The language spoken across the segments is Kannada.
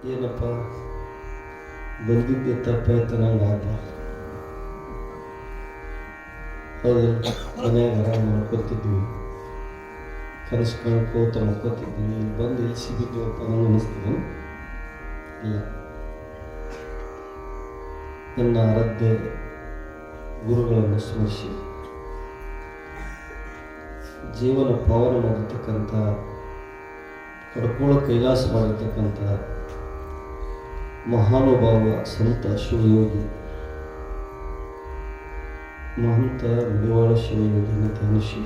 ಏನಪ್ಪ ಬಂದಿದ್ದೆ ತಪ್ಪಾಯ್ತು ನಂಗೆ ಆಗಬಾರ್ದು. ಹೌದಲ್ಲ, ಮನೆಯಾಗ ಆರಾಮ ಮಾಡ್ಕೊತಿದ್ವಿ, ಕನಸು ಕಾಣ್ಕೋತ ಮಾಡ್ಕೊತಿದ್ವಿ. ಇಲ್ಲಿ ಬಂದು ಇಲ್ಲಿ ಸಿಗಿದ್ವಪ್ಪ ನಂಗೆ ಅನ್ನಿಸ್ತದೆ. ಇಲ್ಲ, ನನ್ನ ಆರಾಧ್ಯ ಗುರುಗಳನ್ನು ಸ್ಮರಿಸಿ ಜೀವನ ಪಾವನ ಮಾಡಿರ್ತಕ್ಕಂಥ, ಕಡ್ಕೋಳ ಕೈಲಾಸ ಮಾಡಿರ್ತಕ್ಕಂಥ ಮಹಾನುಭಾವ ಸಂತ ಶಿವಯೋಗಿ ಮಹಂತ ಮಡಿವಾಳ ಶಿವಯೋಗಿನ ಧ್ಯಾನಿಸಿ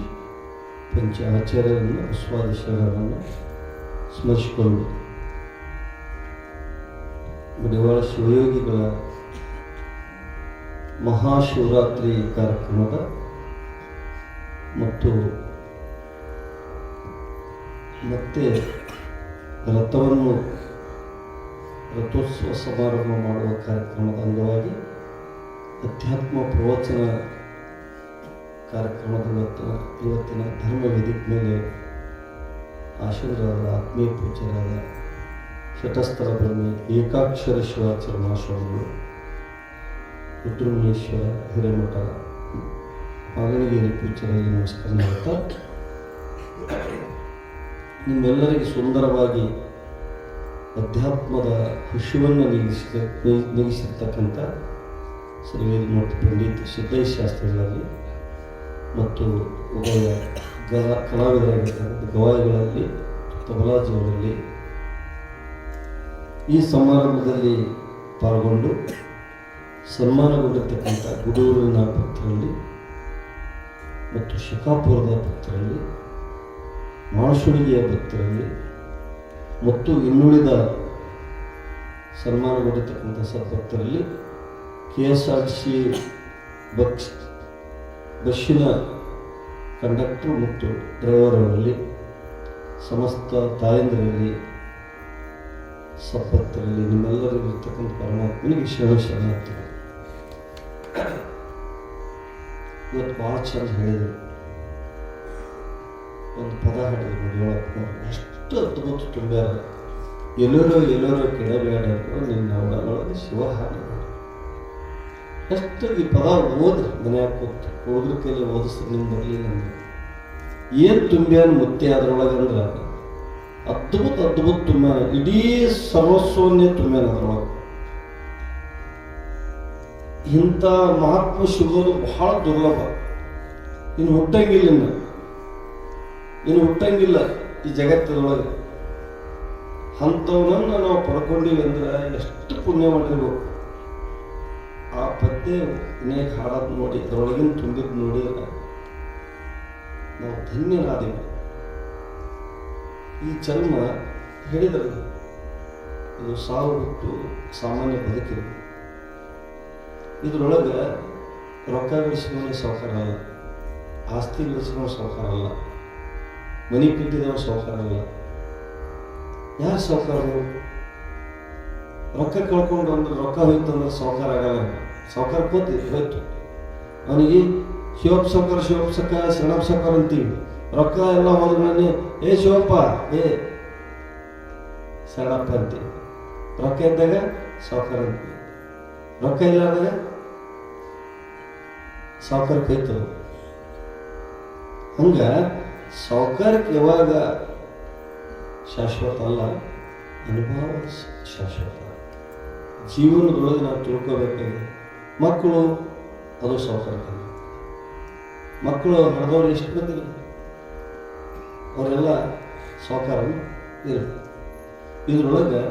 ಪಂಚ ಆಚಾರ್ಯರನ್ನು ಅಸ್ವಾದಿಶರನ್ನು ಸ್ಮರಿಸಿಕೊಂಡು ಮಡಿವಾಳ ಶಿವಯೋಗಿಗಳ ಮಹಾಶಿವರಾತ್ರಿ ಕಾರ್ಯಕ್ರಮದ ಮತ್ತು ಮತ್ತೆ ರಥೋತ್ಸವ ಸಮಾರಂಭ ಮಾಡುವ ಕಾರ್ಯಕ್ರಮದ ಅಂಗವಾಗಿ ಅಧ್ಯಾತ್ಮ ಪ್ರವಚನ ಕಾರ್ಯಕ್ರಮದ ಇವತ್ತಿನ ಧರ್ಮ ವೇದಿಕೆ ಮೇಲೆ ಆಶೀರ್ವಾದ ಆತ್ಮೀಯ ಪೂಜ್ಯರಾದ ಶತಸ್ಥಲ ಬ್ರಹ್ಮಿ ಏಕಾಕ್ಷರ ಶಿವಾಚಾರ್ಯ ಮಹಾಸ್ವಾಮಿಗಳು, ರುದ್ರಮುನೀಶ್ವರ ಹಿರೇಮಠ ಮಾಗಣಗಿರಿ ಪೂಜ್ಯರಲ್ಲಿ ನಮಸ್ಕಾರ ಮಾಡ್ತಾ, ನಿಮ್ಮೆಲ್ಲರಿಗೆ ಸುಂದರವಾಗಿ ಅಧ್ಯಾತ್ಮದ ಹಸಿವನ್ನು ನೀಗಿಸಿರ್ತಕ್ಕಂಥ ಶ್ರೀ ವೇದಮಠ ಪಂಡಿತ್ ಸಿದ್ದೇಶ್ ಶಾಸ್ತ್ರಿಗಳಲ್ಲಿ ಮತ್ತು ಉಭಯ ಕಲಾವಿದರಾಗಿರ್ತಕ್ಕಂಥ ಗವಾಯಿಗಳಲ್ಲಿ ತಬಲಾಜಿಯವರಲ್ಲಿ ಈ ಸಮಾರಂಭದಲ್ಲಿ ಪಾಲ್ಗೊಂಡು ಸನ್ಮಾನಗೊಂಡಿರ್ತಕ್ಕಂಥ ಗುಡೂರಿನ ಭಕ್ತರಲ್ಲಿ ಮತ್ತು ಶಿಕಾಪುರದ ಭಕ್ತರಲ್ಲಿ, ಮಾಳಸುಣಿಗೆಯ ಭಕ್ತರಲ್ಲಿ ಮತ್ತು ಇನ್ನುಳಿದ ಸನ್ಮಾನಗೊಂಡಿರ್ತಕ್ಕಂಥ ಸದ್ಭಕ್ತರಲ್ಲಿ, KSRTC ಬಸ್ಸಿನ ಕಂಡಕ್ಟರ್ ಮತ್ತು ಡ್ರೈವರ್ ಅವರಲ್ಲಿ, ಸಮಸ್ತ ತಾಯಂದಿರಲ್ಲಿ, ಸದ್ಭಕ್ತರಲ್ಲಿ ನಿಮ್ಮೆಲ್ಲರಿಗೂ ಇರ್ತಕ್ಕಂಥ ಪರಮಾತ್ಮನಿಗೆ ಶರಣಾರ್ಥಿಗಳು. ಇವತ್ತು ಭಾಳ ಚಂದ ಹೇಳಿದರು, ಒಂದು ಪದ ಹಾಡಿದ್ರು ನೋಡಿ, ಎಷ್ಟು ಅದ್ಭುತ ತುಂಬ್ಯಾರ. ಎಲ್ಲರೂ ಕೆಡಬೇಡರು ನಿನ್ನ ಒಳಗೆ ಶಿವ ಹಾಡಿ. ಎಷ್ಟು ಈ ಪದ ಓದ್ರಿ, ಮನೆಯಾಗ ಕೂತು ಹೋದ್ರ ಕೈಲಿ ಓದಿಸ್ರಿ, ನಿಮ್ಗೆ ಬರಲಿಲ್ಲ ಅಂದ್ರೆ ಏನು ತುಂಬ್ಯಾನ ಮುತ್ತೆ ಅದ್ರೊಳಗಂದ್ರೆ ಅದ್ಭುತ ತುಂಬ್ಯಾನ. ಇಡೀ ಸರ್ವಸ್ವನ್ನೇ ತುಂಬ್ಯಾನ ಅದ್ರೊಳಗೆ. ಇಂಥ ಮಹಾತ್ಮ ಸಿಗೋದು ಬಹಳ ದುರ್ಲಭ. ಇನ್ನು ಹುಟ್ಟಂಗಿಲ್ಲ ಈ ಜಗತ್ತದೊಳಗೆ. ಅಂಥವನನ್ನು ನಾವು ಪಡ್ಕೊಂಡಿವಿ ಅಂದ್ರೆ ಎಷ್ಟು ಪುಣ್ಯ ಮಾಡಿರ್ಬೇಕು. ಆ ಪದ್ಯ ಅನೇಕ ಹಾಡೋದು ನೋಡಿ, ಅದರೊಳಗಿನ ತುಂಬಿದ್ದು ನೋಡಿ ನಾವು ಧನ್ಯರಾದೆವು. ಈ ಜನ್ಮ ಹೇಳಿದರೆ ಇದು ಸಾವು ಬಿಟ್ಟು ಸಾಮಾನ್ಯ ಬದುಕಿದೆ. ಇದರೊಳಗೆ ರೊಕ್ಕ ಗಳಿಸಿದವನೇ ಸಾವುಕಾರ ಅಲ್ಲ, ಆಸ್ತಿ ಗಳಿಸಿದವ ಸಾವುಕಾರ ಅಲ್ಲ, ಮನೆ ಕಟ್ಟಿದವ ಸಾವುಕಾರ ಅಲ್ಲ. ಯಾರು ಸಾವುಕಾರರು? ರೊಕ್ಕ ಕಳ್ಕೊಂಡು ಅಂದ್ರೆ ರೊಕ್ಕ ಹೋಯ್ತಂದ್ರೆ ಸಾವುಕಾರ ಆಗಲ್ಲ. ಸಾವುಕಾರ ಹೋಯ್ತು, ಅವನಿಗೆ ಶಿವಪ್ಪ ಸಾವುಕಾರ, ಶರಣಪ್ಪ ಸಾವುಕಾರ ಅಂತೀವಿ. ರೊಕ್ಕ ಎಲ್ಲ ಹೋದ್ರೆ ಏ ಶಿವಪ್ಪ, ಏ ಶರಣಪ್ಪ ಅಂತೀವಿ. ರೊಕ್ಕ ಇದ್ದಾಗ ಸಾವುಕಾರ ಅಂತೀವಿ, ರೊಕ್ಕ ಇಲ್ಲಾದಾಗ ಸಾವುಕಾರ ಕೈತದ. ಹಂಗ ಸಾವುಕಾರಕ್ಕೆ ಯಾವಾಗ ಶಾಶ್ವತ ಅಲ್ಲ, ಅನುಭವ ಶಾಶ್ವತ. ಜೀವನದೊಳಗೆ ನಾವು ತಿಳ್ಕೋಬೇಕಾಗಿದೆ. ಮಕ್ಕಳು ಅದು ಸಾವುಕಾರ. ಮಕ್ಕಳು ಹರಿದವ್ರು ಎಷ್ಟು ಬಂದಿಲ್ಲ, ಅವರೆಲ್ಲ ಸಾವುಕಾರ ಇಲ್ಲ. ಇದ್ರೊಳಗೆ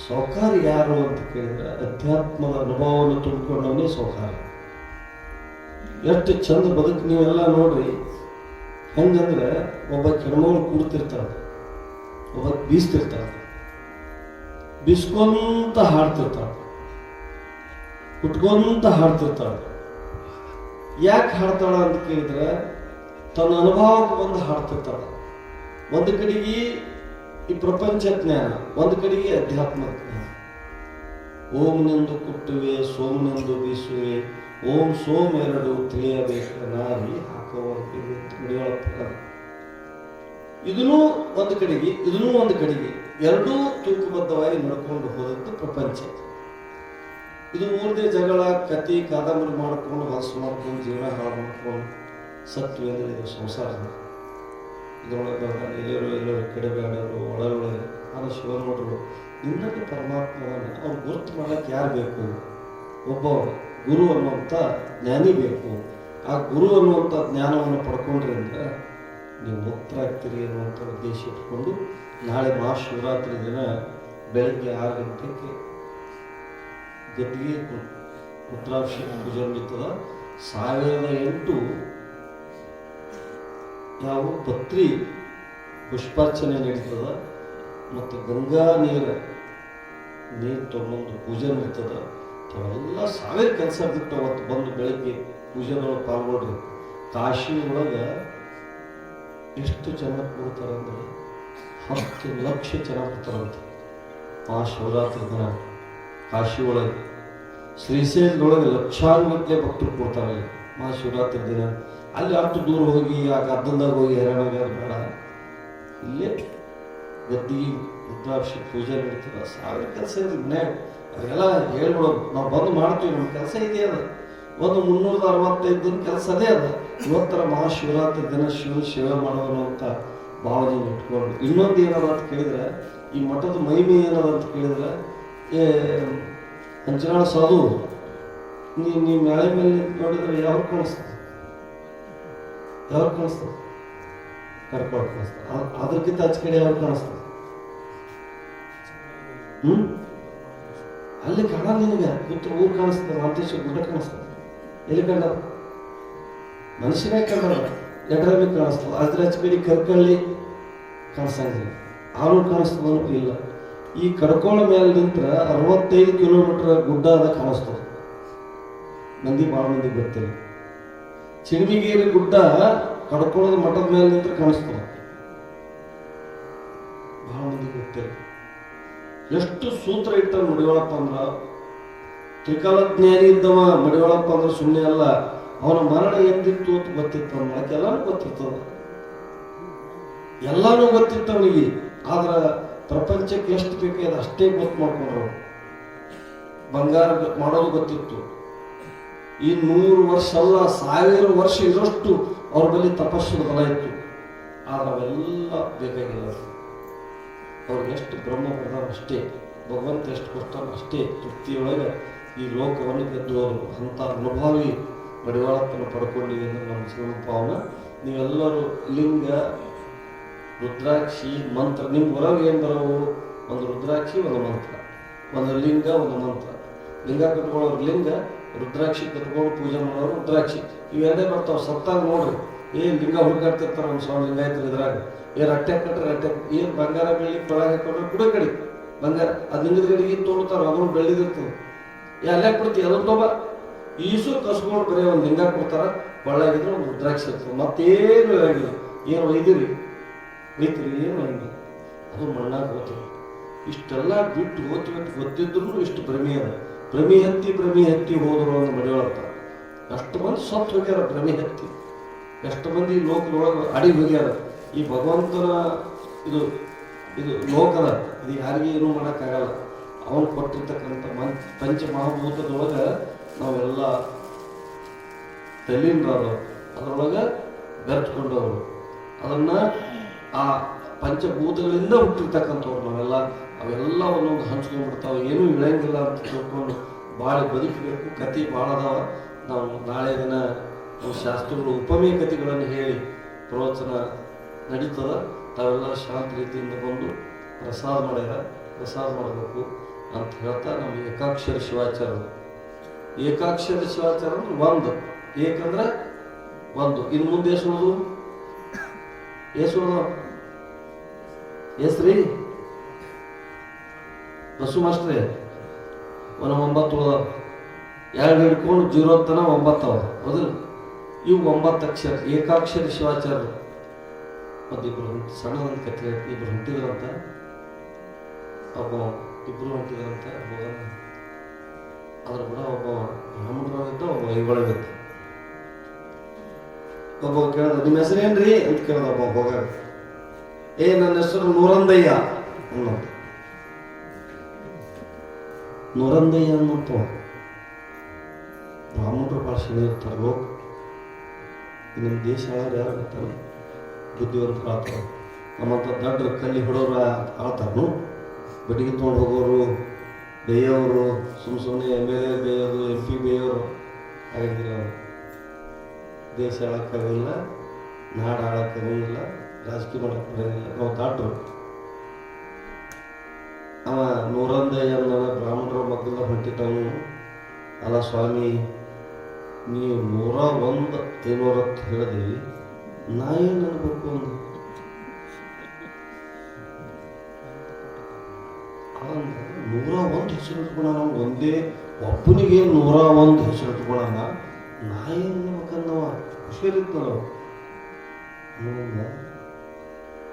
ಸಾವುಕಾರ ಯಾರು ಅಂತ ಕೇಳಿದ್ರೆ ಅಧ್ಯಾತ್ಮದ ಅನುಭವವನ್ನು ತುಂಬಿಕೊಂಡವನೇ ಸಾವುಕಾರ. ಎಷ್ಟು ಚಂದ ಬದುಕು ನೀವೆಲ್ಲ ನೋಡ್ರಿ. ಹೆಂಗಂದ್ರೆ ಒಬ್ಬ ಹೆಣ್ಮಗಳು ಕೂಡ್ತಿರ್ತಾಳೆ, ಒಬ್ಬ ಬೀಸ್ತಿರ್ತಾಳೆ, ಬೀಸ್ಕೊಂತ ಹಾಡ್ತಿರ್ತಾಳೆ, ಕುಟ್ಕೊಂತ ಹಾಡ್ತಿರ್ತಾಳೆ. ಯಾಕೆ ಹಾಡ್ತಾಳ ಅಂತ ಕೇಳಿದ್ರೆ ತನ್ನ ಅನುಭವಕ್ಕೆ ಬಂದು ಹಾಡ್ತಿರ್ತಾಳೆ. ಒಂದು ಕಡೆಗೆ ಈ ಪ್ರಪಂಚ ಜ್ಞಾನ, ಒಂದು ಕಡೆಗೆ ಅಧ್ಯಾತ್ಮ ಜ್ಞಾನ. ಓಂನೆಂದು ಕುಟ್ಟುವೆ, ಸೋಮನೆಂದು ಬೀಸುವೆ, ಓಂ ಸೋಮ್ ಎರಡು ತಿಳಿಯಬೇಕ ನಾರಿ ಹಾಕುವಂತೆ. ಇದನ್ನೂ ಒಂದು ಕಡೆಗೆ, ಇದನ್ನೂ ಒಂದು ಕಡೆಗೆ, ಎರಡೂ ತೂಕಬದ್ಧವಾಗಿ ನಡ್ಕೊಂಡು ಹೋದದ್ದು ಪ್ರಪಂಚ. ಇದು ಊರದೇ ಜಗಳ, ಕತಿ, ಕಾದಂಬರಿ ಮಾಡ್ಕೊಂಡು ಹೊಲಸು ಮಾಡ್ಕೊಂಡು ಜೀವನ ಹಾಳು ಮಾಡ್ಕೊಂಡು ಸತ್ವ ಅಂದರೆ ಇದು ಸಂಸಾರ. ಇದರೊಳಗೆ ಎಲ್ಲರೂ ಕೆಡಬೇಡರು, ಒಳಗೊಳಗೆ ನಾನು ಶಿವ ನೋಡ್ರು ನಿನ್ನಲ್ಲಿ ಪರಮಾತ್ಮವನ್ನು ಅವ್ರು ಗುರುತು ಮಾಡಕ್ಕೆ ಯಾರು ಬೇಕು? ಒಬ್ಬ ಗುರು ಅನ್ನುವಂಥ ಜ್ಞಾನಿ ಬೇಕು. ಆ ಗುರು ಅನ್ನುವಂಥ ಜ್ಞಾನವನ್ನು ಪಡ್ಕೊಂಡ್ರಿಂದ ನೀವು ಮುಕ್ತರಾಗ್ತೀರಿ ಅನ್ನುವಂಥ ಉದ್ದೇಶ ಇಟ್ಕೊಂಡು ನಾಳೆ ಮಹಾಶಿವರಾತ್ರಿ ದಿನ ಬೆಳಗ್ಗೆ 6 ಗಂಟೆಗೆ ಗದ್ದಿಗೆ ರುದ್ರಾಭಿಷೇಕ ಪೂಜೆ ನಡೀತದ. 1008 ಯಾವ ಪತ್ರಿ ಪುಷ್ಪಾರ್ಚನೆ ನಡೀತದ ಮತ್ತು ಗಂಗಾ ನೀರು ತೊಗೊಂಡು ಪೂಜೆ ನಡೀತದ. ಅವೆಲ್ಲ 1000 ಕೆಲಸ ಬಿಟ್ಟು ಅವತ್ತು ಬಂದು ಬೆಳಗ್ಗೆ ಪೂಜೆದೊಳಗೆ ಪಾಲ್ಗೊಳ್ರಿ. ಕಾಶಿ ಒಳಗೆ ಎಷ್ಟು ಜನ ಕೂಡ್ತಾರಂದ್ರೆ 10 ಲಕ್ಷ ಜನ ಕೂಡ್ತಾರಂತೆ ಮಹಾಶಿವರಾತ್ರಿ ದಿನ ಕಾಶಿ ಒಳಗೆ. ಶ್ರೀಶೈಲದೊಳಗೆ ಲಕ್ಷಾನುಗಟ್ಟಲೆ ಭಕ್ತರು ಕೊಡ್ತಾರೆ ಮಹಾಶಿವರಾತ್ರಿ ದಿನ. ಅಲ್ಲಿ ಅಷ್ಟು ದೂರ ಹೋಗಿ ಆ ಗದ್ದಲ್ದಾಗ ಹೋಗಿ ಹೈರಾಣ ಬೇಡ, ಇಲ್ಲೇ ಗದ್ದಿಗೆ ರುದ್ರಾಭಿಷೇಕ ಪೂಜೆ ನಡೀತದ. 1000 ಕೆಲಸ ಇದೆ ಮನ್ಯಾಗ. ಅದೆಲ್ಲ ಹೇಳ್ಬಿಡೋದು, ನಾವು ಬಂದು ಮಾಡ್ತೀವಿ, ನಮ್ಮ ಕೆಲಸ ಇದೆ. ಅದು ಒಂದು 365 ದಿನ ಕೆಲಸ ಅದೇ ಅದ. ಇವತ್ತರ ಮಹಾಶಿವರಾತ್ರಿ ದಿನ ಶಿವನ ಸೇವೆ ಮಾಡೋದು ಅಂತ ಭಾವನೆ ಇಟ್ಕೊಂಡು. ಇನ್ನೊಂದು ಏನದ ಅಂತ ಕೇಳಿದ್ರೆ, ಈ ಮಠದ ಮಹಿಮೆ ಏನದ ಅಂತ ಕೇಳಿದ್ರೆ, ಅಂಚನಾಳ ಸಾಧು ನೀ ಮ್ಯಾಳೆ ಮೇಲೆ ನೋಡಿದ್ರೆ ಯಾವ ಕಾಣಿಸ್ತದೆ? ಕಾಣಿಸ್ತದೆ? ಕರ್ಕೊಂಡು ಕಾಣಿಸ್ತದೆ. ಅದಕ್ಕಿಂತ ಆಚೆ ಕಡೆ ಯಾವ್ದು ಕಾಣಿಸ್ತದೆ? ಅಲ್ಲಿ ಕಾಣಲ್ಲ ನಿನಗೆ. ಊರು ಕಾಣಿಸ್ತದೆ, ಮಾಂತೇಶ್ವರ ಗುಡ್ಡ ಕಾಣಿಸ್ತದೆ. ಎಲ್ಲಿ ಕಂಡ? ಮನುಷ್ಯನೇ ಕಂಡಲ್ಲ, ಎಡ್ರಬಿ ಕಾಣಿಸ್ತದೆ. ಅದ್ರ ಆಚೆ ಕಡೆ ಕರ್ಕಳ್ಳಿ ಕಾಣಿಸ್ತಂಗಿಲ್ಲ, ಆರು ಕಾಣಿಸ್ತದ ಇಲ್ಲ. ಈ ಕಡ್ಕೋಳ ಮೇಲೆ ನಿಂತ್ರ 65 ಕಿಲೋಮೀಟರ್ ಗುಡ್ಡ ಅದ ಕಾಣಿಸ್ತದೆ. ಭಾಳ ಮಂದಿ ಗೊತ್ತಿಲ್ಲ. ಚಿಣಮಿಗೇರಿ ಗುಡ್ಡ ಕಡ್ಕೋಳದ ಮಠದ ಮೇಲೆ ನಿಂತ್ರ ಕಾಣಿಸ್ತದೆ, ಬಹಳ ಮಂದಿ ಗೊತ್ತಿಲ್ಲ. ಎಷ್ಟು ಸೂತ್ರ ಇಟ್ಟ ಮಡಿವಾಳಪ್ಪ ಅಂದ್ರ, ತ್ರಿಕಾಲಜ್ಞಾನಿ ಇದ್ದವ ಮಡಿವಾಳಪ್ಪ ಅಂದ್ರೆ ಸುಮ್ಮನೆ ಅಲ್ಲ. ಅವನ ಮರಣ ಎಂದಿತ್ತು ಅಂತ ಗೊತ್ತಿತ್ತು, ಅವನಿಗೆ ಎಲ್ಲಾನು ಗೊತ್ತಿರ್ತದ, ಎಲ್ಲಾನು ಗೊತ್ತಿತ್ತು ಅವನಿಗೆ. ಆದ್ರ ಪ್ರಪಂಚಕ್ಕೆ ಎಷ್ಟು ಬೇಕಾದ ಅಷ್ಟೇ ಗೊತ್ತು ಮಾಡ್ಕೊಂಡ್ರು. ಬಂಗಾರ ಮಾಡೋದು ಗೊತ್ತಿತ್ತು. ಈ 100 ವರ್ಷ ಅಲ್ಲ 1000 ವರ್ಷ ಇರೋಷ್ಟು ಅವ್ರ ಬಳಿ ತಪಸ್ಸಿನ ಬಲ ಇತ್ತು. ಆದ್ರೆ ಅವೆಲ್ಲ ಬೇಕಾಗಿಲ್ಲ. ಅವ್ರಿಗೆ ಎಷ್ಟು ಬ್ರಹ್ಮ ಪ್ರಧಾನ ಅಷ್ಟೇ, ಭಗವಂತ ಎಷ್ಟು ಕೊಡ್ತಾನ ಅಷ್ಟೇ ತೃಪ್ತಿಯೊಳಗೆ ಈ ಲೋಕವನ್ನು ಗೆದ್ದವರು. ಅಂಥ ಅನುಭವಿ ಮಡಿವಾಳಪ್ಪನ ಪಡ್ಕೊಂಡಿದೆ ಅಂದ್ರೆ ನಮ್ಮ ಸ್ವರೂಪವನ. ನೀವೆಲ್ಲರೂ ಲಿಂಗ, ರುದ್ರಾಕ್ಷಿ, ಮಂತ್ರ, ನಿಮ್ಮ ಹೊರಗೆ ಏನು ಬರೋವು? ಒಂದು ರುದ್ರಾಕ್ಷಿ, ಒಂದು ಮಂತ್ರ, ಒಂದು ಲಿಂಗ, ಒಂದು ಮಂತ್ರ. ಲಿಂಗ ಕಟ್ಕೊಳ್ಳೋರು ಲಿಂಗ, ರುದ್ರಾಕ್ಷಿ ಕಟ್ಕೊಂಡು ಪೂಜೆ ಮಾಡೋರು ರುದ್ರಾಕ್ಷಿ. ಇವೆರಡೇ ಬರ್ತಾವೆ. ಸತ್ತಾಗ ನೋಡ್ರಿ, ಲಿಂಗ ಹುಡುಕಾಡ್ತಿರ್ತಾರೆ ಒಂದು ಸ್ವಾಮಿ ಲಿಂಗಾಯತರು. ಇದ್ರಾಗ ರಟ್ಟೆ ಕಟ್ರೆ ರಟ್ಟೆ, ಬಂಗಾರ ಬೆಳ್ಳಿ ತೊಳಗೆ ಹಾಕೊಂಡ್ರೆ ಕುಡ ಕಡೆ ಬಂಗಾರ ಅದು ಲಿಂಗದ ಕಡೆಗೆ ತೊಗೊಳ್ತಾರೆ. ಅದನ್ನು ಬೆಳ್ಳಿದಿರ್ತದೆ. ಅಲ್ಲೇ ಕೊಡ್ತೀವಿ, ಅದನ್ನು ತೊಗೊಬ ಈಸು ಕಸ್ಕೊಂಡು ಬರೀ ಒಂದು ಲಿಂಗ ಕೊಡ್ತಾರ. ಒಳಗಿದ್ರೆ ಒಂದು ರುದ್ರಾಕ್ಷಿ ಇರ್ತದೆ, ಮತ್ತೇನು ಇರಂಗಿಲ್ಲ. ಏನು ಒಯ್ದಿರಿ ಒಯ್ತೀರಿ, ಏನು ಹಂಗಿಲ್ಲ. ಅದು ಮಣ್ಣಾಗ ಹೋಗ್ತದೆ. ಇಷ್ಟೆಲ್ಲ ಬಿಟ್ಟು ಹೋಗ್ತೀವಿ ಅಂತ ಗೊತ್ತಿದ್ರು ಇಷ್ಟು ಭ್ರಮೆ ಅದ. ಭ್ರಮೆ ಹತ್ತಿ ಹೋದರು ಅಂತ ಮಡಿವಾಳಪ್ಪ. ಎಷ್ಟು ಮಂದಿ ಸತ್ತು ಹೋಗ್ಯಾರ ಭ್ರಮೆ ಹತ್ತಿ, ಎಷ್ಟು ಮಂದಿ ಲೋಕದೊಳಗೆ ಅಡಿ ಹೋಗ್ಯಾರ. ಈ ಭಗವಂತನ ಇದು ಇದು ಲೋಕದ, ಇದು ಯಾರಿಗೆ ಏನೂ ಮಾಡೋಕ್ಕಾಗಲ್ಲ. ಅವನು ಕೊಟ್ಟಿರ್ತಕ್ಕಂಥ ಪಂಚಮಹಾಭೂತದೊಳಗೆ ನಾವೆಲ್ಲ ತಲೀನರಾದವರು, ಅದರೊಳಗೆ ಬೆರೆತ್ಕೊಂಡವರು. ಅದನ್ನು ಆ ಪಂಚಭೂತಗಳಿಂದ ಹುಟ್ಟಿರ್ತಕ್ಕಂಥವ್ರು ನಾವೆಲ್ಲ. ಅವೆಲ್ಲ ಒಂದೊಂದು ಹಂಚ್ಕೊಂಡ್ಬಿಡ್ತಾವೆ. ಏನೂ ಇಳಂಗಿಲ್ಲ ಅಂತ ತಿಳ್ಕೊಂಡು ಭಾಳ ಬದುಕಬೇಕು. ಕತೆ ಭಾಳ ಅದಾವ. ನಾವು ನಾಳೆ ದಿನ ನಮ್ಮ ಶಾಸ್ತ್ರಗಳು ಉಪಮೇಯ ಕಥೆಗಳನ್ನು ಹೇಳಿ ಪ್ರವಚನ ನಡೀತದ. ತಾವೆಲ್ಲ ಶಾಂತ ರೀತಿಯಿಂದ ಬಂದು ಪ್ರಸಾದ ಮಾಡ್ಯಾರ, ಪ್ರಸಾದ ಮಾಡಬೇಕು ಅಂತ ಹೇಳ್ತಾ ನಮ್ಮ ಏಕಾಕ್ಷರ ಶಿವಾಚಾರ್ಯರು. ಏಕಾಕ್ಷರ ಶಿವಾಚಾರ್ಯ ಅಂದ್ರೆ ಒಂದು, ಏಕಂದ್ರೆ ಒಂದು. ಇನ್ನು ಮುಂದೆ ಎಸುವುದು ಎಸ್ರಿ ಬಸು ಮಾಸ್ಟ್ರೆ 9 ಉಳಿದ 2 ಹಿಡ್ಕೊಂಡು 0 ತನ 9 ಅವ. ಹೌದಿಲ್ಲ? ಇವು 9 ಅಕ್ಷರ ಏಕಾಕ್ಷರ ಶಿವಾಚಾರ್ಯರು. ಮತ್ತಿಬ್ರು ಸಣ್ಣದೊಂದು ಕಥೆ ಹೇಳ್ತಿ. ಇಬ್ರು ಹೊಂಟಿದ್ರಂತ, ಒಬ್ಬ ಇಬ್ರು ಹೊಂಟಿದ್ರಂತ. ಅದ್ರ ಕೂಡ ಒಬ್ಬ ಬ್ರಾಹ್ಮಣರಾಗಿದ್ದ, ಒಬ್ಬ ಐಗೊಳಗಿದ್ದ. ಒಬ್ಬ ಕೇಳ್ದ, ನಿಮ್ಮ ಹೆಸರೇನ್ರಿ ಅಂತ ಕೇಳ್ದ ಒಬ್ಬ ಹೋಗ. ನನ್ನ ಹೆಸರು ನೂರಂದಯ್ಯ ಅನ್ನೋದು. ನೂರಂದಯ್ಯ ಅನ್ನಂತವ ಬ್ರಾಹ್ಮಣರು ಭಾಷೆ ಇರ್ತಾರೆ ಲೋಕ. ನಮ್ಮ ದೇಶ ಯಾರು ಗೊತ್ತಾನೆ ಬುದ್ಧಿವಂತರು ಆಡ್ತಾರೆ. ನಮ್ಮಂಥ ದೊಡ್ಡ ಕಲ್ಲಿ ಹೊಡೋರು ಆಡ್ತಾರು, ಬಡಿಗೆ ತೊಗೊಂಡು ಹೋಗೋರು, ಬೇಯೋರು, ಸುಮ್ಮನೆ MLA ಬೇಯೋದು, MP ಬೇಯೋರು ಆಗಿದ್ದಿಲ್ಲ. ದೇಶ ಆಳಕ್ಕಾಗಿಲ್ಲ, ನಾಡು ಆಳಕ್ಕಾಗಿಲ್ಲ, ರಾಜಕೀಯ ಮಾಡಕ್ಕೆ ಬರೋಂಗಿಲ್ಲ. ನಾವು ದಾಟ್ರು ಅವ ನೂರಂದಯ್ಯನ ಬ್ರಾಹ್ಮಣರ ಮಕ್ಕಳ ಹೊಂಟಿದ್ದವನು. ಅಲ್ಲ ಸ್ವಾಮಿ, ನೀವು 101 510 ಹೇಳಿದ್ರಿ, ನಾ ಏನು ಅನ್ಬೇಕು ಅಂದ. ಅವಂದ 101 ಹೆಸರು ಇಟ್ಕೊಳ್ಳೋಣ, ಒಂದೇ ಒಬ್ಬನಿಗೆ 101 ಹೆಸರು ಇಟ್ಕೊಳ್ಳೋಣ, ನಾ ಏನು ಅನ್ಬೇಕಂದವ. ಹುಷಾರಿತ್ತು ನಾವು.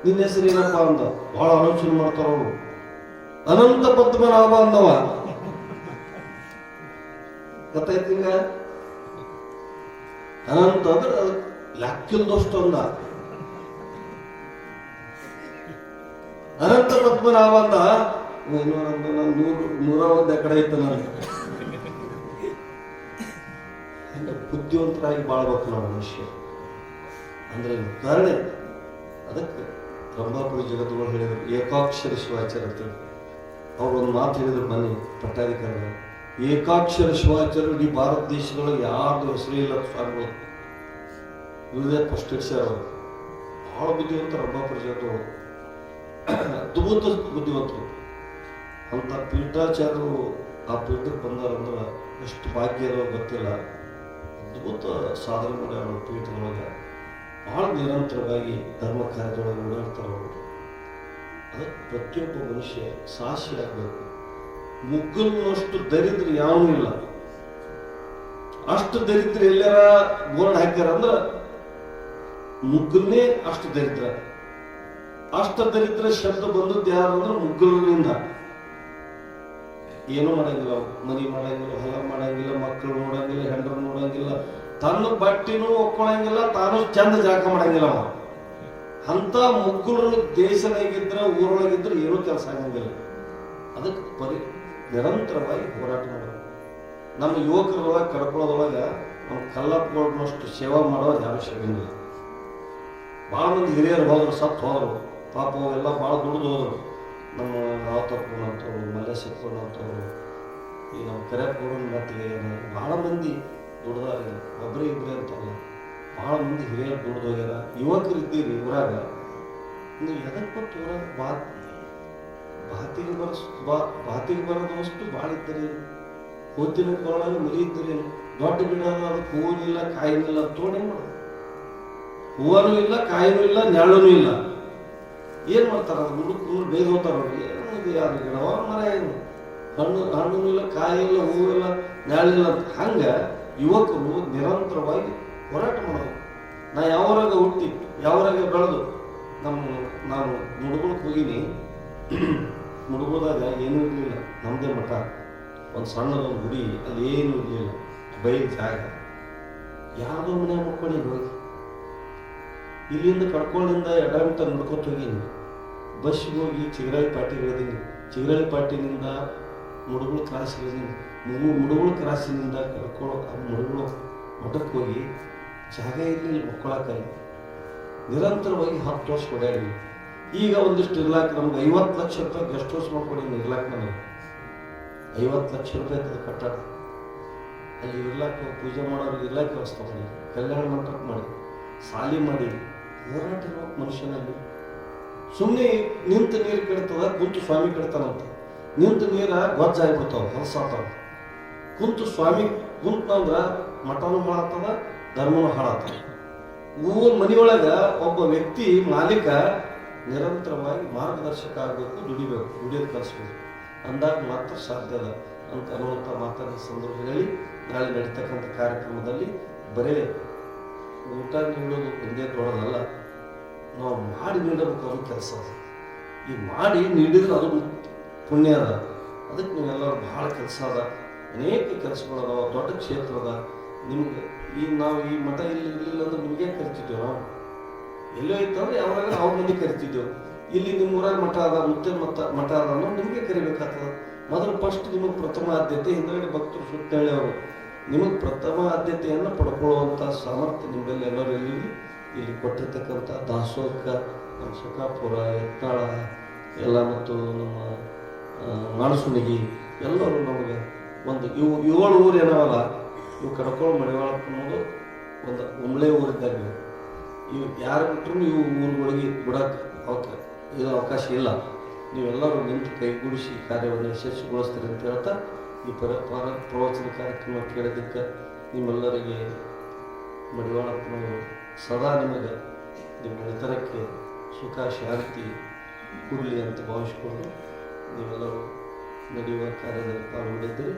ನಿನ್ನ ಹೆಸರು ಏನಪ್ಪ ಅಂದ. ಭಾಳ ಆಲೋಚನೆ ಮಾಡ್ತಾರ ಅವರು. ಅನಂತ ಪದ್ಮನಾಭ ಅಂದವ. ಗೊತ್ತಾಯ್ತಿಂಗ ಅನಂತ ಅಂದ್ರೆ ಲೆಕ್ಕಿಲ್ದಷ್ಟು ಅಂದ. ಅನಂತ ಪದ್ಮನಾಭ ಅಂದ. ಇನ್ನೊಂದು ನಾನು 101 ಕಡೆ ಇತ್ತು. ನಾನು ಬುದ್ಧಿವಂತರಾಗಿ ಬಾಳ್ಬೇಕು ನಾವು ಮನುಷ್ಯ ಅಂದ್ರೆ ಕಾರಣ. ಅದಕ್ಕೆ ರಂಭಾಪುರಿ ಜಗತ್ತುಗಳು ಹೇಳಿದರು ಏಕಾಕ್ಷರ ಶಿವಾಚಾರ್ಯ ಅಂತೇಳಿ. ಅವ್ರು ಒಂದು ಮಾತು ಹೇಳಿದ್ರು ಬನ್ನಿ ಪಟ್ಟಾಧಿಕಾರಿ, ಏಕಾಕ್ಷರ ಶಿವಾಚಾರ್ಯ ಇಡೀ ಭಾರತ ದೇಶದೊಳಗೆ ಯಾರ್ದು ಹೆಸರು ಇಲ್ಲ ಸ್ವಾಮಿಗಳು. ಇವ್ರದೇ ಫಸ್ಟ್ ಇಡ್ಸ್ಯಾರ. ಅವರು ಭಾಳ ಬುದ್ಧಿವಂತರು ರಂಭಾಪುರಿ ಜಗತ್ತುಗಳು, ಅದ್ಭುತ ಬುದ್ಧಿವಂತರು. ಅಂತ ಪೀಠಾಚಾರ್ಯರು ಆ ಪೀಠಕ್ಕೆ ಬಂದಾರಂದ್ರೆ ಎಷ್ಟು ಭಾಗ್ಯ ಇರೋ ಗೊತ್ತಿಲ್ಲ. ಅದ್ಭುತ ಸಾಧನೆ ಮಾಡ್ಯಾರ ಪೀಠದೊಳಗೆ. ಭಾಳ ನಿರಂತರವಾಗಿ ಧರ್ಮ ಕಾರ್ಯದೊಳಗೆ ಓಡಾಡ್ತಾರೆ ಅವರು. ಅದಕ್ಕೆ ಪ್ರತಿಯೊಬ್ಬ ಮನುಷ್ಯ ಸಾಕ್ಷಿ ಆಗಬೇಕು. ಮುಗ್ಗಲ್ನಷ್ಟು ದರಿದ್ರ ಯಾವೂ ಇಲ್ಲ. ಅಷ್ಟು ದರಿದ್ರ ಎಲ್ಲಾರ ಬೋರ್ಡ್ ಹಾಕ್ಯಾರ ಅಂದ್ರೆ ಮುಗ್ಗಲ್ನೇ ಅಷ್ಟು ದರಿದ್ರ. ಅಷ್ಟ ದರಿದ್ರ ಶಬ್ದ ಬಂದದ್ದು ಯಾರು ಅಂದ್ರೆ ಮುಗ್ಗಲಿನಿಂದ. ಏನೂ ಮಾಡಂಗಿಲ್ಲ, ಮನಿ ಮಾಡಂಗಿಲ್ಲ, ಹೊಲ ಮಾಡಂಗಿಲ್ಲ, ಮಕ್ಕಳು ನೋಡಂಗಿಲ್ಲ, ಹೆಂಡ್ರು ನೋಡಂಗಿಲ್ಲ, ತನ್ನ ಬಟ್ಟಿನೂ ಒಕ್ಕೊಳಂಗಿಲ್ಲ, ತಾನು ಚಂದ ಜಾಕ ಮಾಡಂಗಿಲ್ಲ. ಅಂತ ಮುಗ್ಗುರು ದೇಶದಾಗಿದ್ರ ಊರೊಳಗಿದ್ರೆ ಏನೂ ಕೆಲಸ ಆಗಂಗಿಲ್ಲ. ಅದಕ್ಕೆ ನಿರಂತರವಾಗಿ ಹೋರಾಟ ಮಾಡೋದು. ನಮ್ಮ ಯುವಕರೊಳಗೆ ಕಡ್ಕೊಳ್ಳೋದ್ರೊಳಗೆ ನಮ್ಮ ಕಲ್ಲಪ್ಪನಷ್ಟು ಸೇವಾ ಮಾಡೋದು ಯಾರು ಸಿಗಂಗಿಲ್ಲ. ಭಾಳ ಮಂದಿ ಹಿರಿಯರು ಹೋದ್ರು, ಸತ್ತು ಹೋದ್ರು, ಪಾಪ ಅವೆಲ್ಲ ಭಾಳ ದುಡ್ದು ಹೋದ್ರು. ನಮ್ಮ ರಾವತಪ್ಪನಂತವ್ರು, ಮಲ್ಲೇಶಪ್ಪನಂತವ್ರು, ಈ ನಮ್ಮ ಕರೆಯಪ್ಪನ ಮತ್ತಿಗೆ ಭಾಳ ಮಂದಿ ದುಡ್ದಾರ. ಒಬ್ಬರೇ ಇಬ್ಬರೇ ಅಂತಲ್ಲ, ಭಾಳ ಮಂದಿ ಹಿರಿಯರು ದುಡ್ದು ಹೋಗ್ಯಾರ. ಯುವಕರು ಇದ್ದೀರಿ ಊರಾಗ, ನೀವು ಎದಕ್ಕೆ ಕೊಟ್ಟು ಊರಾಗ ಬಾತಿಗೆ ಬರೋದಷ್ಟು ಭಾಳ ಇದ್ದೀರಿ. ಹೋತಿನ ಕೊರಳಾಗ ಮರಿ ಇದ್ದೀರಿ. ದೊಡ್ಡ ಗಿಡ ಅದಕ್ಕೆ ಹೂವಿನಿಲ್ಲ, ಕಾಯಿನಿಲ್ಲ, ತೋಣೆ ಮಾಡ. ಹೂವನೂ ಇಲ್ಲ, ಕಾಯಿನೂ ಇಲ್ಲ, ನೆರಳೂ ಇಲ್ಲ. ಏನು ಮಾಡ್ತಾರ? ಅದು ಮುಡುಕು ಬೇಗ ಹೋಗ್ತಾರ. ಏನು ಯಾರು ಗಿಡವ ಮರ, ಏನು ಹಣ್ಣು ಇಲ್ಲ, ಕಾಯಿ ಇಲ್ಲ, ಹೂವಿಲ್ಲ, ನೆರಳಿಲ್ಲ ಅಂತ. ಹಂಗೆ ಯುವಕರು ನಿರಂತರವಾಗಿ ಹೋರಾಟ ಮಾಡೋದು. ನಾ ಯಾವರಾಗ ಹುಟ್ಟಿ ಯಾವರಾಗ ಬೆಳೆದು ನಾನು ಮುಡುಗುಳಕ್ಕೆ ಹೋಗಿನಿ. ಮುಡುಗುಳದಾಗ ಏನೂ ಇರಲಿಲ್ಲ, ನಮ್ಮದೇ ಮಠ, ಒಂದು ಸಣ್ಣದೊಂದು ಗುಡಿ, ಅಲ್ಲಿ ಏನೂ ಇರಲಿಲ್ಲ, ಬೈಲ್ ಜಾಗ. ಯಾವುದೋ ಮನೆ ಮಕ್ಕಳಿಗೆ ಹೋಗಿ ಇಲ್ಲಿಂದ ಕಡ್ಕೊಳ್ಳಿಂದ ಎಡಮಿಟ ನಡ್ಕೊತ ಹೋಗೀನಿ. ಬಸ್ಸಿಗೆ ಹೋಗಿ ಚಿಗರಾಳಿ ಪಾಟಿಗೆ ಇಳಿದೀನಿ. ಚಿಗರಾಳಿ ಪಾಟಿನಿಂದ ಮುಡುಗುಳು ಕ್ರಾಸ್ ಇಳಿದೀನಿ. ಮುಡುಗುಳು ಕ್ರಾಸಿನಿಂದ ಮುಡುಗುಳು ಮಠಕ್ಕೆ ಹೋಗಿ ಜಾಗ ಇರಲಿಲ್ಲ ಮಕ್ಕಳಕ್ಕಲ್ಲಿ. ನಿರಂತರವಾಗಿ 10 ವರ್ಷ ಓಡಾಡಿ. ಈಗ ಒಂದಿಷ್ಟು ಇರ್ಲಾಕ ನಮ್ಗೆ 50 ಲಕ್ಷ ರೂಪಾಯಿ ಗೆಸ್ಟ್ ಹೌಸ್ ಮಾಡ್ಕೊಡೀನಿ. ಇರ್ಲಾಕ ನನಗೆ 50 ಲಕ್ಷ ರೂಪಾಯಿ ಅದು ಕಟ್ಟಡ. ಅಲ್ಲಿ ಇರ್ಲಾಕ, ಪೂಜೆ ಮಾಡೋರಿಗೆ ಇರ್ಲಾಕ ವ್ಯವಸ್ಥೆ ಮಾಡಿ, ಕಲ್ಯಾಣ ಮಂಟಪ ಮಾಡಿ, ಸಾಲಿ ಮಾಡಿ, ಹೋರಾಟ ಇರ್ಬೇಕು ಮನುಷ್ಯನಲ್ಲಿ. ಸುಮ್ಮನೆ ನಿಂತು ನೀರು ಕೆಡ್ತದ, ಕುಂತು ಸ್ವಾಮಿ ಕೆಡ್ತಾನಂತ. ನಿಂತು ನೀರ ಗೊಜ್ಜಾಗ್ಬಿಡ್ತಾವ, ಹೊಲಸಾತಾವ. ಕುಂತು ಸ್ವಾಮಿ ಕುಂತಂದ್ರೆ ಮಠನೂ ಹಾಳಾಗ್ತದ, ಧರ್ಮನೂ ಹಾಳಾಗ್ತದ. ಮನೆಯೊಳಗೆ ಒಬ್ಬ ವ್ಯಕ್ತಿ ಮಾಲೀಕ ನಿರಂತರವಾಗಿ ಮಾರ್ಗದರ್ಶಕ ಆಗಬೇಕು, ದುಡಿಯೋದು ಕಲಿಸ್ಬೇಕು. ಅಂದಾಗ ಮಾತ್ರ ಸಾಧ್ಯ ಅದ ಅಂತ ಅನ್ನುವಂಥ ಮಾತಾಡಿದ ಸಂದರ್ಭದಲ್ಲಿ ನಾಳೆ ನಡೀತಕ್ಕಂಥ ಕಾರ್ಯಕ್ರಮದಲ್ಲಿ ಬರೇ ಊಟ ನೀಡೋದು ಒಂದೇ ದೊಡ್ಡದಲ್ಲ, ನಾವು ಮಾಡಿ ನೀಡಬೇಕು ಅನ್ನೋ ಕೆಲಸ ಅದ. ಈ ಮಾಡಿ ನೀಡಿದ್ರೆ ಅದು ಪುಣ್ಯ ಅದ. ಅದಕ್ಕೆ ನೀವೆಲ್ಲರೂ ಭಾಳ ಕೆಲಸ ಅದ, ಅನೇಕ ಕೆಲಸಗಳದಾವ, ದೊಡ್ಡ ಕ್ಷೇತ್ರ ಅದ. ನಿಮ್ಗೆ ನಾವು ಈ ಮಠ ಇಲ್ಲಿ ಇರಲಿಲ್ಲ ಅಂದ್ರೆ ನಿಮಗೆ ಕರಿತಿದ್ದೇವೆ. ನಾವು ಎಲ್ಲೋ ಇತ್ತಂದ್ರೆ ಯಾವಾಗ ಅವ್ರ ಮಂದಿ ಕರಿತಿದ್ದೆವು. ಇಲ್ಲಿ ನಿಮ್ಮ ಊರಾಗ ಮಠ ಅದ, ಮುತ್ತಿನ ಮಠ ಅದ ಅನ್ನೋ ನಿಮಗೆ ಕರಿಬೇಕಾಗ್ತದ. ಮೊದಲು ಫಸ್ಟ್ ನಿಮಗೆ ಪ್ರಥಮ ಆದ್ಯತೆ, ಹಿಂದಗಡೆ ಭಕ್ತರು ಸುತ್ತ ಹೇಳೋರು ನಿಮಗೆ ಪ್ರಥಮ ಆದ್ಯತೆಯನ್ನು ಪಡ್ಕೊಳ್ಳುವಂಥ ಸಾಮರ್ಥ್ಯ ನಿಮ್ಮಲ್ಲಿ ಎಲ್ಲರೂ ಇಲ್ಲಿ ಕೊಟ್ಟಿರ್ತಕ್ಕಂಥ ದಾಸೋಹಕ್ಕೆ ನಮ್ಮ ಸುಖಾಪುರ, ಯತ್ನಾಳ ಎಲ್ಲ ಮತ್ತು ನಮ್ಮ ಮಾಣಸುಣಿಗಿ ಎಲ್ಲರೂ ನಮಗೆ ಒಂದು 7 ಊರು ಏನವಲ್ಲ, ಇವು ಕಡ್ಕೊಂಡು ಮಡಿವಾಳಪ್ಪ ಅನ್ನೋದು ಒಂದು ಉಂಬ್ಳೆ ಊರಿದ್ದಾಗ ಇವು ಯಾರು ಬಿಟ್ಟರು ಇವು ಊರುಗಳಿಗೆ ಬಿಡೋಕ್ಕೆ ಇದು ಅವಕಾಶ ಇಲ್ಲ. ನೀವೆಲ್ಲರೂ ನಿಂತು ಕೈಗೂಡಿಸಿ ಕಾರ್ಯವನ್ನು ಯಶಸ್ವಿಗೊಳಿಸ್ತೀರಿ ಅಂತ ಹೇಳ್ತಾ ಈ ಪ್ರವಚನ ಕಾರ್ಯಕ್ರಮ ಕೇಳಿದ್ದಕ್ಕೆ ನಿಮ್ಮೆಲ್ಲರಿಗೆ ಮಡಿವಾಳಪ್ಪನವರು ಸದಾ ನಿಮಗೆ ನಿಮ್ಮ ಇತರಕ್ಕೆ ಸುಖ ಶಾಂತಿ ಕೊಡಲಿ ಅಂತ ಭಾವಿಸ್ಕೊಂಡು ನೀವೆಲ್ಲರೂ ನಡೆಯುವ ಕಾರ್ಯದಲ್ಲಿ ಪಾಲ್ಗೊಂಡಿದ್ದೀರಿ.